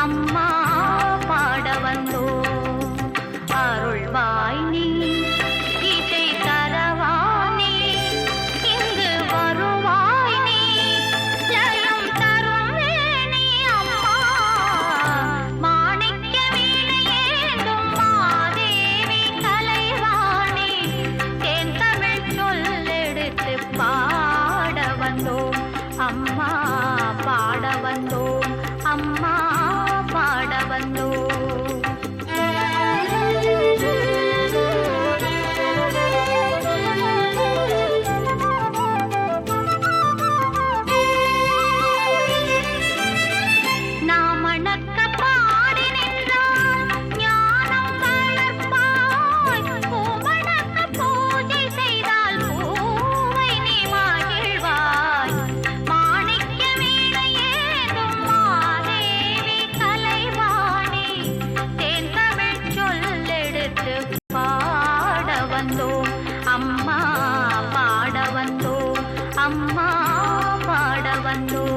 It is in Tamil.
அம்மா பாட வந்தோம். அருள்வாய் நீ இசை தரவானே, இங்கு வருவாய் நீ ஜயம் தரும் வேணி. அம்மா மாணிக்க வீணையேந்தும் மாதேவி கலைவாணி, தேன் தமிழ் சொல்லெடுத்து பாட வந்தோம். அம்மா பாட வந்தோம். அம்மா பாட வந்தோம். நாம் அணக்க பாடி நின்றால் ஞானம் வளர்ப்பாய், பூமணக்க பூஜை செய்தால் பூவை நீ மகிழ்வாய். மாணிக்க வீணையேந்தும் மாதேவி கலைவாணி, தேன் தமிழ் சொல்லெடுத்து பாட வந்தோம். அம்மா பாட வந்தோம். அம்மா பாட வந்தோம்.